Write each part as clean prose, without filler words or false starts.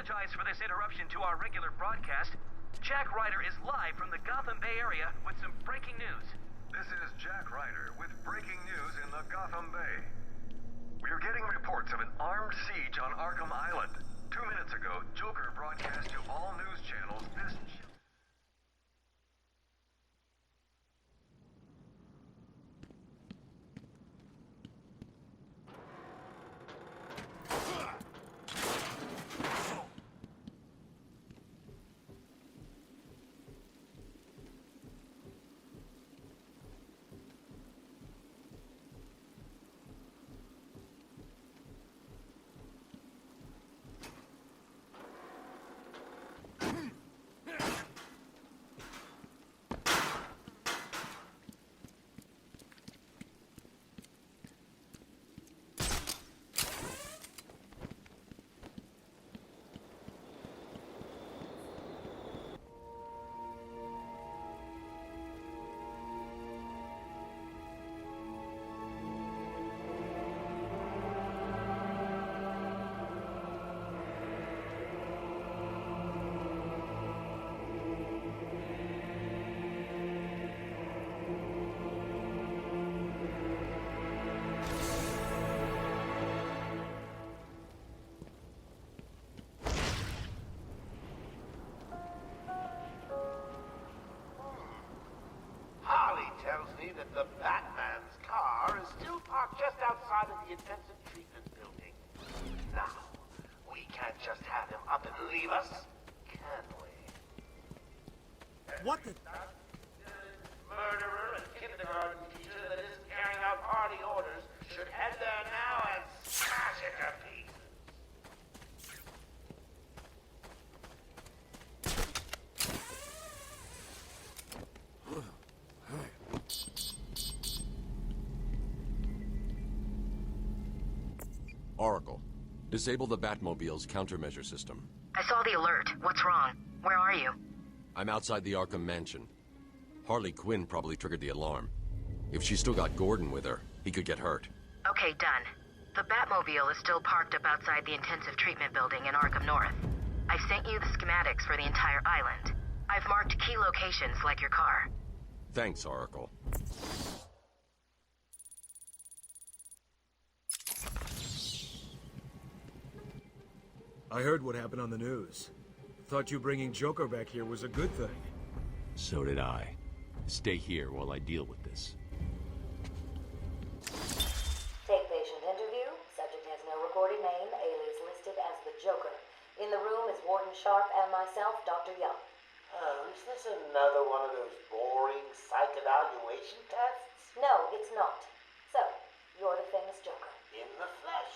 apologize for this interruption to our regular broadcast. Jack Ryder is live from the Gotham Bay area with some breaking news. This is Jack Ryder with breaking news in the Gotham Bay. We are getting reports of an armed siege on Arkham Island. 2 minutes ago, Joker broadcast to all news channels this... Tells me that the Batman's car is still parked just outside of the intensive treatment building. Now, we can't just have him up and leave us, can we? What the... Murderer and kindergarten teacher that isn't carrying out party orders should head there now and smash it to pieces. Oracle, disable the Batmobile's countermeasure system. I saw the alert. What's wrong? Where are you? I'm outside the Arkham mansion. Harley Quinn probably triggered the alarm. If she's still got Gordon with her, he could get hurt. Okay, done. The Batmobile is still parked up outside the intensive treatment building in Arkham North. I've sent you the schematics for the entire island. I've marked key locations like your car. Thanks, Oracle. I heard what happened on the news. Thought you bringing Joker back here was a good thing. So did I. Stay here while I deal with this. Take patient interview. Subject has no recorded name. Alias listed as the Joker. In the room is Warden Sharp and myself, Dr. Young. Oh, is this another one of those boring psych evaluation tests? No, it's not. So, you're the famous Joker. In the flesh.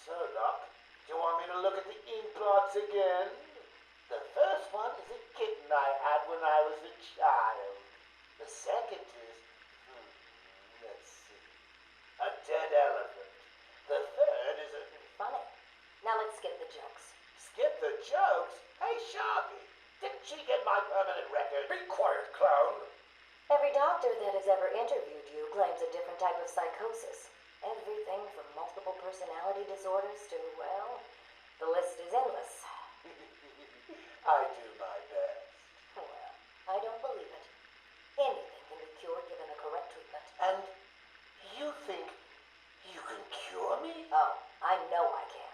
So, Doc, do you want me to look at the ink blots again? The first one is a kitten I had when I was a child. The second is, let's see, a dead elephant. The third is a... Funny. Now let's skip the jokes. Skip the jokes? Hey, Sharpie, didn't she get my permanent record? Be quiet, clown. Every doctor that has ever interviewed you claims a different type of psychosis. Everything from multiple personality disorders to, well, the list is endless. I do my best. Well, I don't believe it. Anything can be cured given the correct treatment. And you think you can cure me? Oh, I know I can.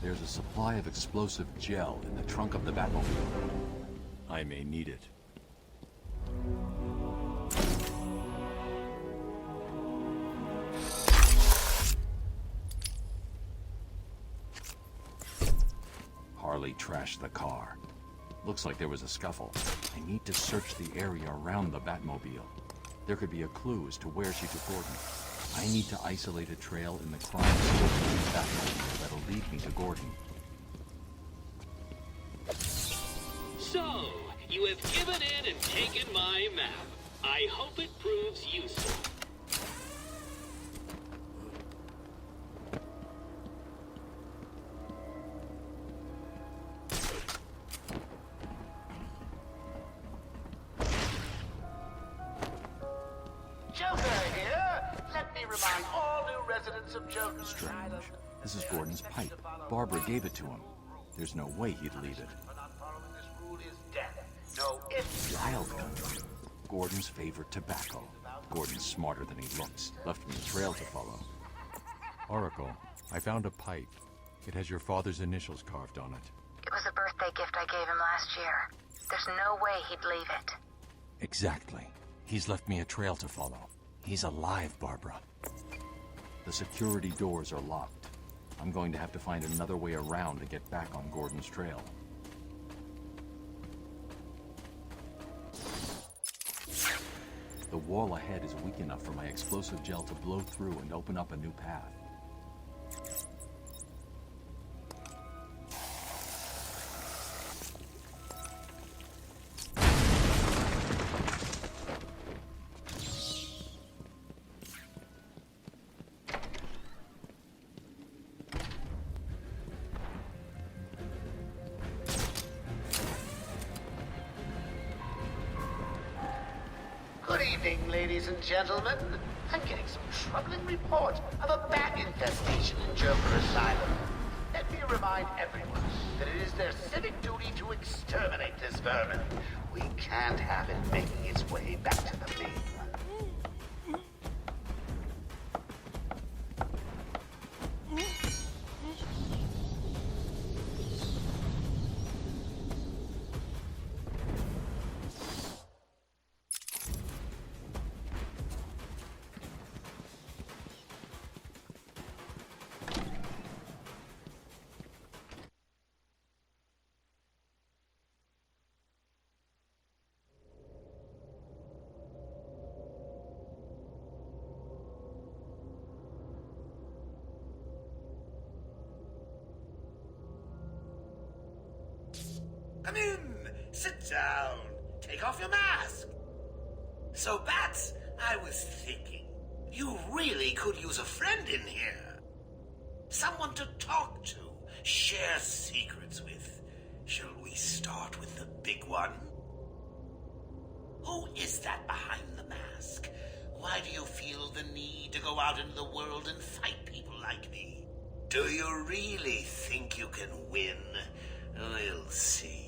There's a supply of explosive gel in the trunk of the Batmobile. I may need it. Harley trashed the car. Looks like there was a scuffle. I need to search the area around the Batmobile. There could be a clue as to where she took Gordon. I need to isolate a trail in the crime scene of the Batmobile that'll lead me to Gordon. So, you have given in and taken my map. I hope it proves useful. Joker here. Let me remind all new residents of Joker's Strange. Island. This is Gordon's pipe. Barbara gave it to him. There's no way he'd leave it. For not following this rule is death. No ifs. Wild country. Gordon's favorite tobacco. Gordon's smarter than he looks. Left me a trail to follow. Oracle, I found a pipe. It has your father's initials carved on it. It was a birthday gift I gave him last year. There's no way he'd leave it. Exactly. He's left me a trail to follow. He's alive, Barbara. The security doors are locked. I'm going to have to find another way around to get back on Gordon's trail. The wall ahead is weak enough for my explosive gel to blow through and open up a new path. Good evening, ladies and gentlemen. I'm getting some troubling report of a bat infestation in Joker Asylum. Let me remind everyone that it is their civic duty to exterminate this vermin. We can't have it making its way back to the mainland. Come in, sit down, take off your mask. So, Bats, I was thinking, you really could use a friend in here. Someone to talk to, share secrets with. Shall we start with the big one? Who is that behind the mask? Why do you feel the need to go out into the world and fight people like me? Do you really think you can win? We'll see.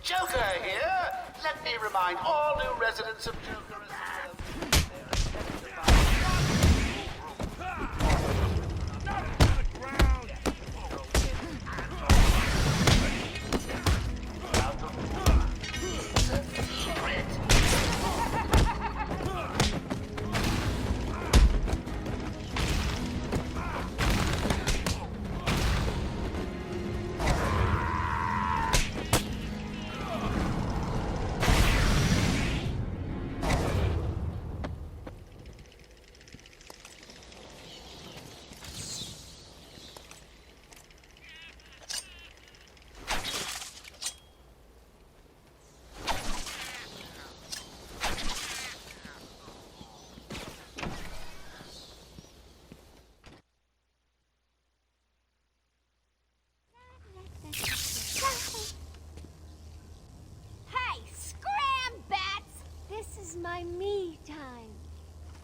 Joker here. Let me remind all new residents of Joker Asylum.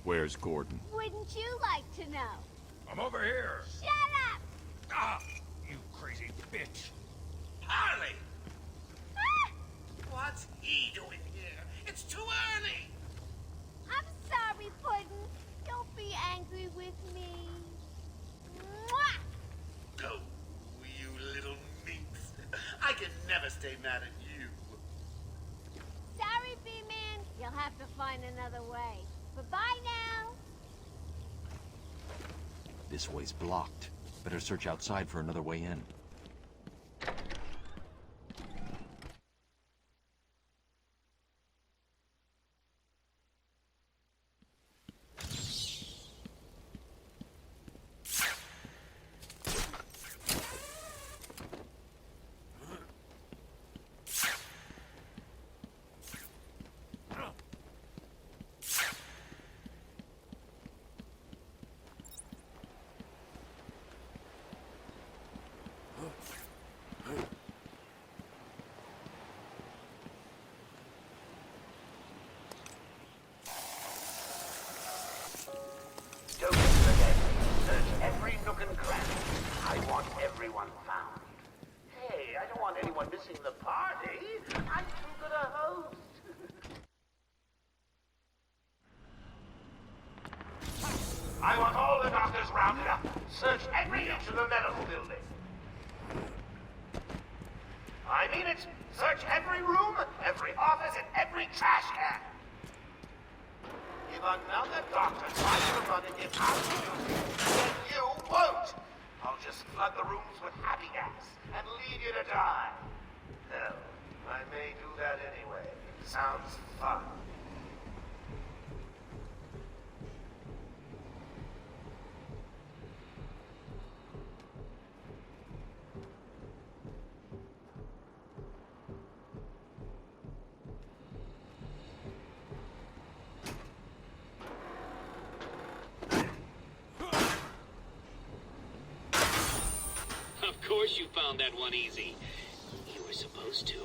Where's Gordon? Wouldn't you like to know? I'm over here. Shut up! Ah, you crazy bitch. Harley! Ah! What's he doing here? It's too early! I'm sorry, Puddin'. Don't be angry with me. Mwah! Oh, you little minx. I can never stay mad at you. Sorry, B-Man. You'll have to find another way. Bye-bye now. This way's blocked. Better search outside for another way in. Don't forget, search every nook and cranny. I want everyone found. Hey, I don't want anyone missing the party. I'm too good a host. I want all the doctors rounded up. Search every inch of the medical building. I mean it. Search every room, every office, and every trash can. If another doctor tries to run it without you, then you won't. I'll just flood the rooms with happy gas and leave you to die. Hell, I may do that anyway. Sounds fun. Of course you found that one easy. You were supposed to.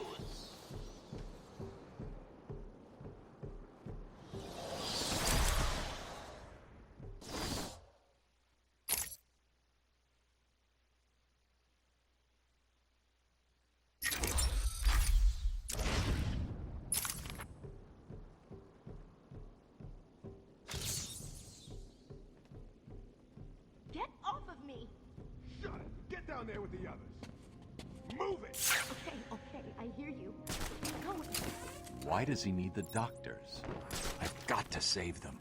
Get off of me! Shut it. Get down there with the others. Move it! Okay, I hear you. Keep going. Why does he need the doctors? I've got to save them.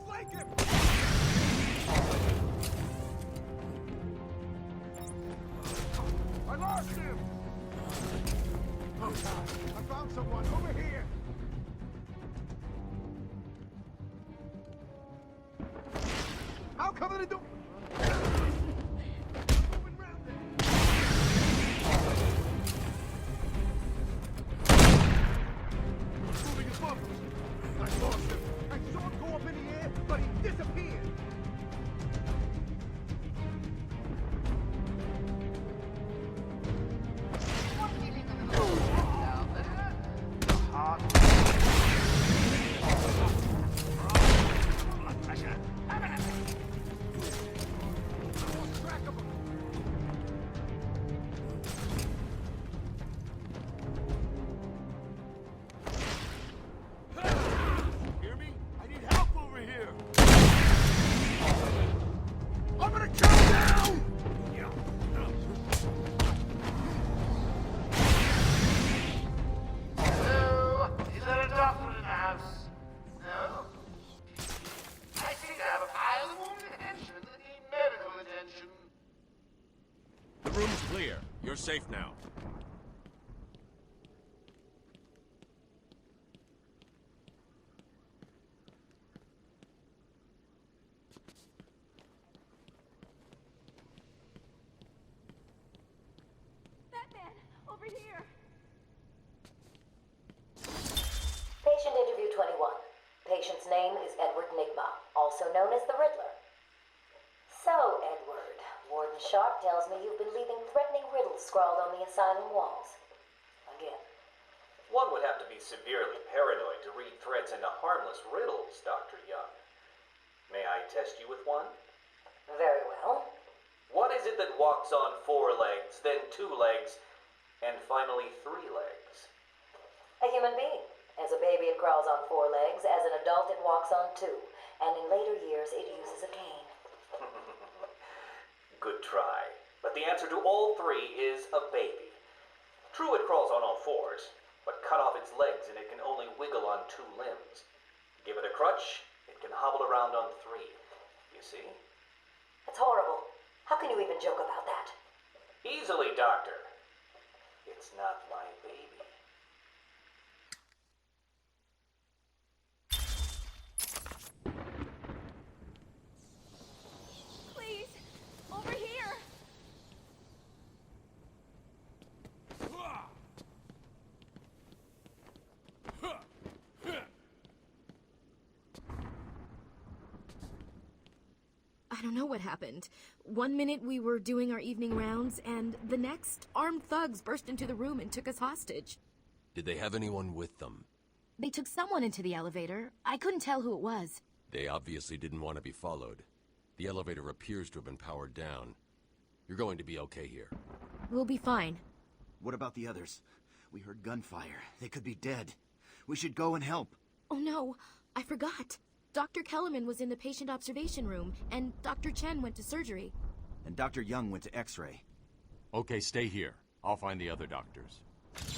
Flank him! I lost him! Oh, God. I found someone over here! How come they don't... Moving round there. Moving his muscles. I lost him. I saw him go up in the air, but he disappeared. What do you think of the little down there? The heart. Blood pressure. Hear me? I need help over here. I'm gonna count down! Hello? Is there a doctor in the house? No? I seem to have a pile of wounded henchmen that need medical attention. The room's clear. You're safe now. Batman, over here. Patient interview 21. Patient's name is Edward Nigma, also known as the Riddler. So, Edward, Warden Sharp tells me you've been leaving threatening riddles scrawled on the asylum walls. Again. One would have to be severely paranoid to read threats into harmless riddles, Dr. Young. May I test you with one? Very well. What is it that walks on 4 legs, then 2 legs, and finally 3 legs? A human being. As a baby, it crawls on 4 legs. As an adult, it walks on 2. And in later years, it uses a cane. Good try. But the answer to all 3 is a baby. True, it crawls on all 4s, but cut off its legs and it can only wiggle on 2 limbs. Give it a crutch, it can hobble around on 3. You see? It's horrible. How can you even joke about that? Easily, Doctor. It's not my baby. Please, over here. I don't know what happened. One minute we were doing our evening rounds, and the next, armed thugs burst into the room and took us hostage. Did they have anyone with them? They took someone into the elevator. I couldn't tell who it was. They obviously didn't want to be followed. The elevator appears to have been powered down. You're going to be okay here. We'll be fine. What about the others? We heard gunfire. They could be dead. We should go and help. Oh no, I forgot. Dr. Kellerman was in the patient observation room, and Dr. Chen went to surgery. And Dr. Young went to X-ray. Okay, stay here. I'll find the other doctors.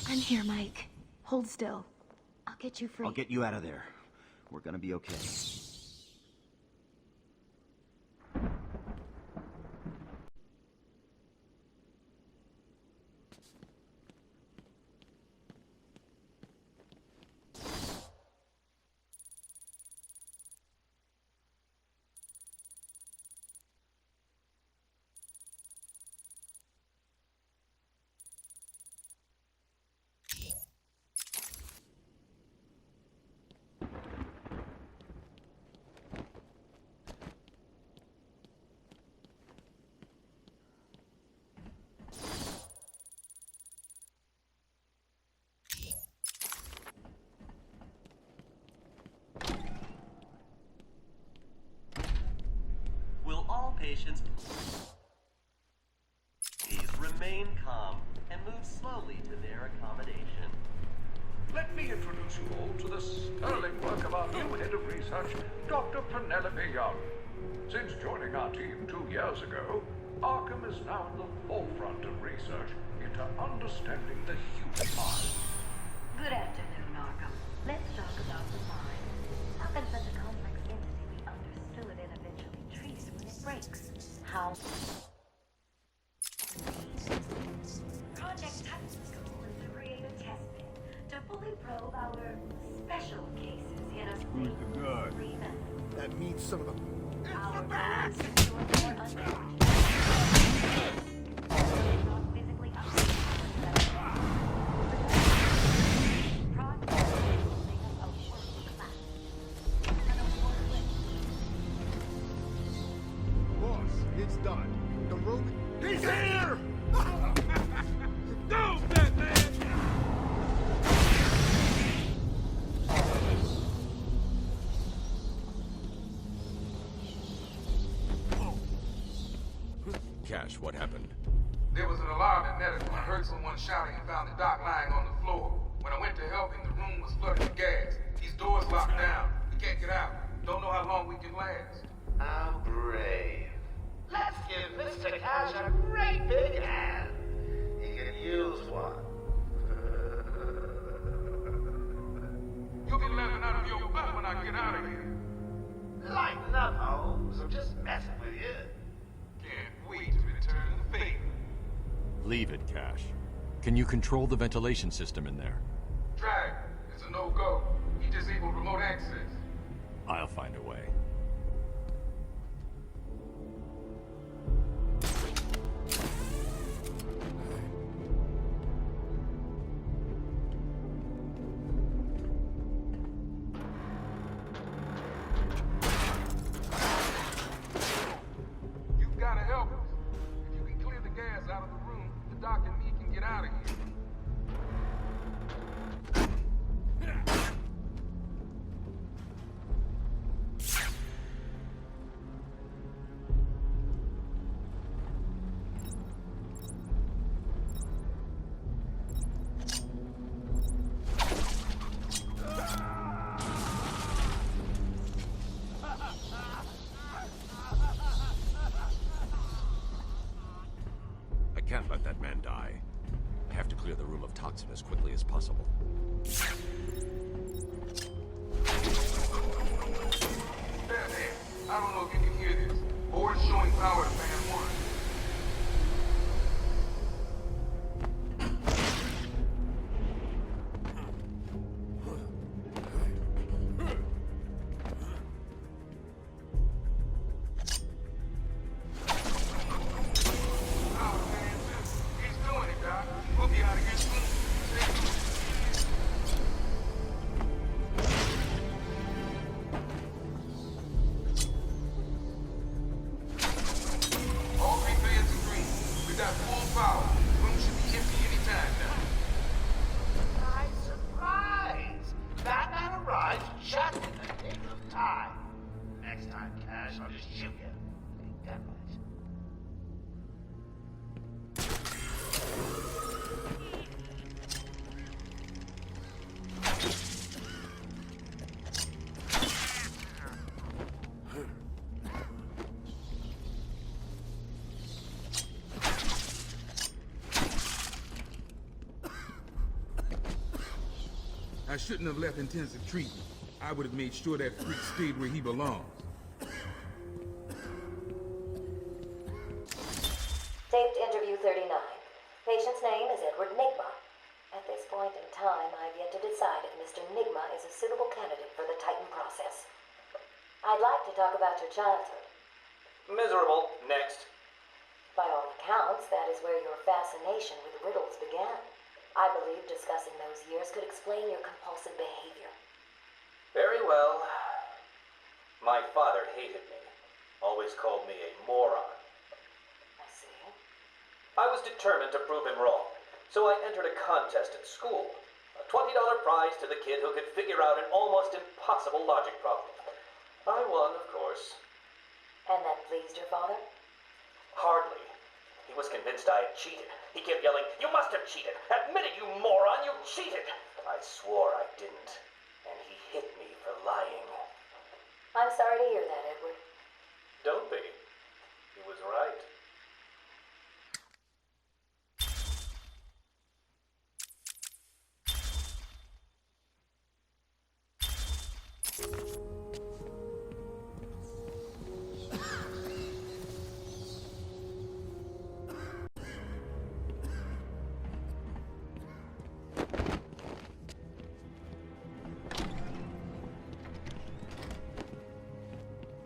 I'm here, Mike. Hold still. I'll get you free. I'll get you out of there. We're gonna be okay. Will all patients please remain calm and move slowly to their accommodation? Let me introduce you all to the sterling work of our new head of research, Dr. Penelope Young. Since joining our team 2 years ago, Arkham is now at the forefront of research into understanding the human mind. Good afternoon, Arkham. Let's talk about the mind. How can such a complex entity be understood and eventually treated when it breaks? How... Project Titans' goal is to create a test bed to fully probe our special cases in a Who's the guy? That means some of them. Our goal is to ensure more untouched. Not physically Boss, it's done. The Roman... He's here! Go, Batman! Cash, what happened? There was an alarm at medical. I heard someone shouting and found the doc lying on the floor. When I went to help him, the room was flooded with gas. These doors locked down. We can't get out. Don't know how long we can last. How brave. Let's give Mr. Cash a great big hand. He can use one. You'll be laughing out of your butt when I get out of here. Lighten up, Holmes. I'm just messing with you. Can't wait to return the favor. Leave it, Cash. Can you control the ventilation system in there? Drag. It's a no-go. He disabled remote access. I'll find a way. You've got to help us. If you can clear the gas out of the room, the doc and me can get out of here. Watson as quickly as possible. Batman, I don't know if you can hear this. Board showing power to fan 1. I shouldn't have left intensive treatment. I would have made sure that freak stayed where he belongs. Taped interview 39. Patient's name is Edward Nigma. At this point in time, I've yet to decide if Mr. Nigma is a suitable candidate for the Titan process. I'd like to talk about your childhood. Miserable. Next. By all accounts, that is where your fascination with riddles began. I believe discussing those years could explain your compulsive behavior. Very well. My father hated me. Always called me a moron. I see. I was determined to prove him wrong, so I entered a contest at school. A $20 prize to the kid who could figure out an almost impossible logic problem. I won, of course. And that pleased your father? Hardly. He was convinced I had cheated. He kept yelling, "You must have cheated! Admit it, you moron! You cheated!" I swore I didn't, and he hit me for lying. I'm sorry to hear that, Edward. Don't be. He was right.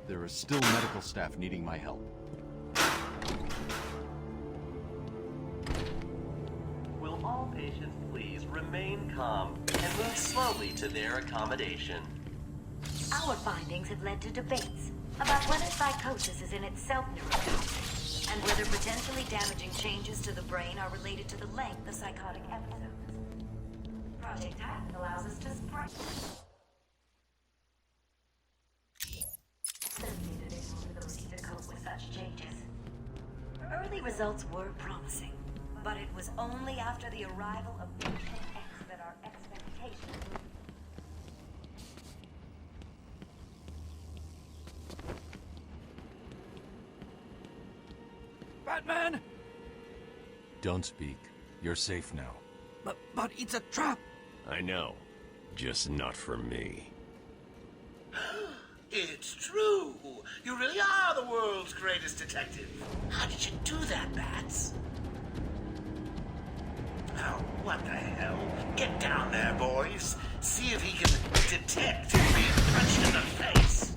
There is still medical staff needing my help. Will all patients please remain calm and move slowly to their accommodation? Our findings have led to debates about whether psychosis is in itself neurotoxic, and whether potentially damaging changes to the brain are related to the length of psychotic episodes. Project Titan allows us to spread to cope with such changes. Early results were promising, but it was only after the arrival of Patient X that our expectations were. Batman! Don't speak. You're safe now. But it's a trap! I know. Just not for me. It's true! You really are the world's greatest detective. How did you do that, Bats? Oh, what the hell? Get down there, boys. See if he can detect being punched in the face.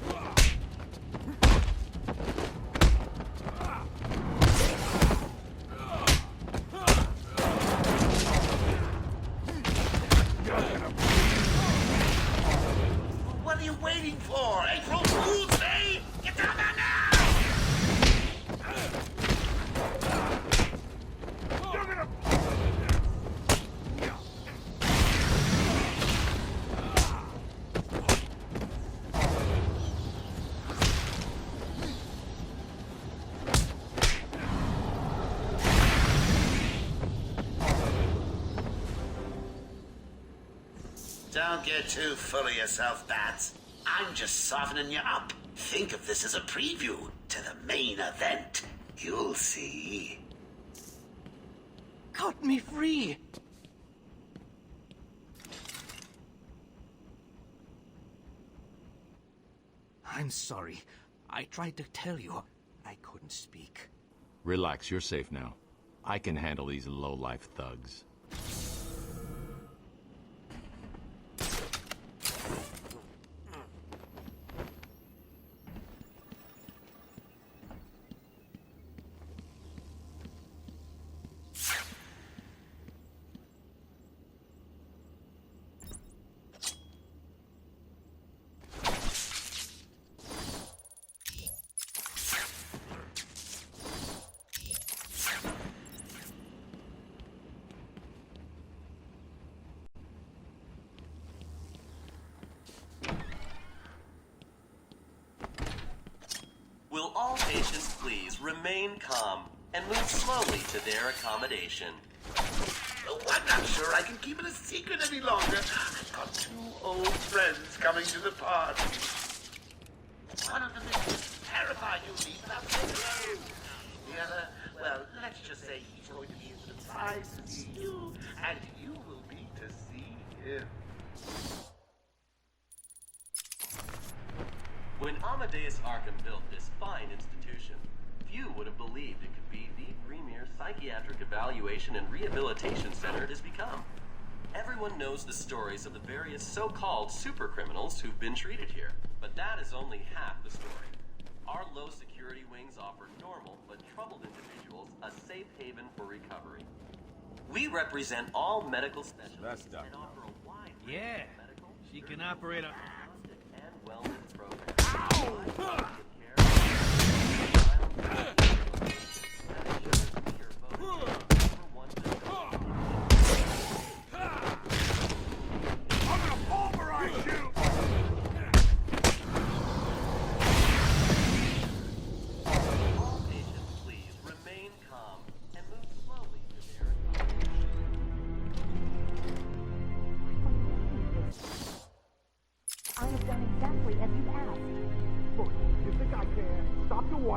What are you waiting for? April Fool's Day? Get down there now! Don't get too full of yourself, Bats. I'm just softening you up. Think of this as a preview to the main event. You'll see. Cut me free! I'm sorry. I tried to tell you. I couldn't speak. Relax, you're safe now. I can handle these low-life thugs. Will all patients please remain calm and move slowly to their accommodation? Oh, I'm not sure I can keep it a secret any longer. I've got 2 old friends coming to the party. One of them is terrified you'll leave without saying hello. The other, well, let's just say he's going to be surprised to see you, and you will be to see him. When Amadeus Arkham built this fine institution, few would have believed it could be the premier psychiatric evaluation and rehabilitation center it has become. Everyone knows the stories of the various so-called supercriminals who've been treated here, but that is only half the story. Our low-security wings offer normal but troubled individuals a safe haven for recovery. We represent all medical specialists and offer a wide range of medical, she can operate a... and wellness programs.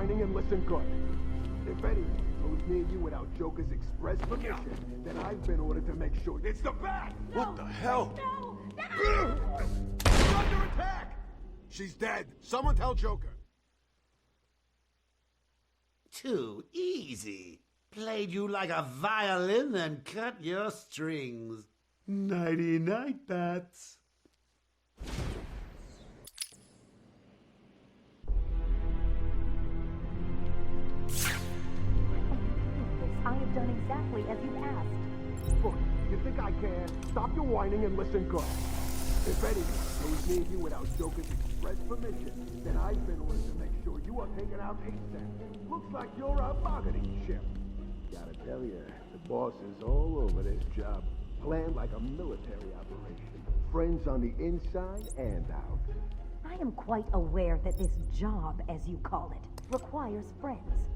And listen good. If anyone goes near you without Joker's express permission, then I've been ordered to make sure it's the Bat! No, what the hell? No! She's under attack! She's dead. Someone tell Joker. Too easy. Played you like a violin and cut your strings. Nighty-night, Bats. I have done exactly as you asked. Look, you think I care? Stop your whining and listen good. If anyone goes near you without Joker's express permission, then I've been ordered to make sure you are taken out ASAP. Looks like you're a bargaining chip. Gotta tell you, the boss is all over this job. Planned like a military operation. Friends on the inside and out. I am quite aware that this job, as you call it, requires friends.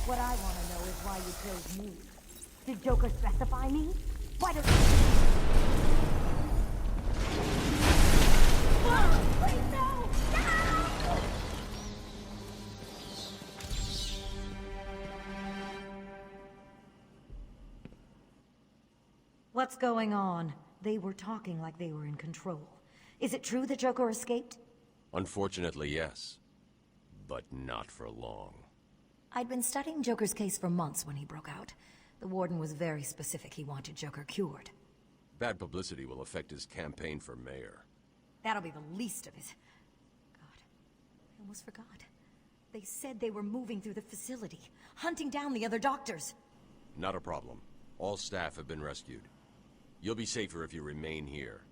What I want to know is why you chose me. Did Joker specify me? Why don't you... Oh, please, no! No! What's going on? They were talking like they were in control. Is it true that Joker escaped? Unfortunately, yes. But not for long. I'd been studying Joker's case for months when he broke out. The warden was very specific he wanted Joker cured. Bad publicity will affect his campaign for mayor. That'll be the least of his... God, I almost forgot. They said they were moving through the facility, hunting down the other doctors. Not a problem. All staff have been rescued. You'll be safer if you remain here.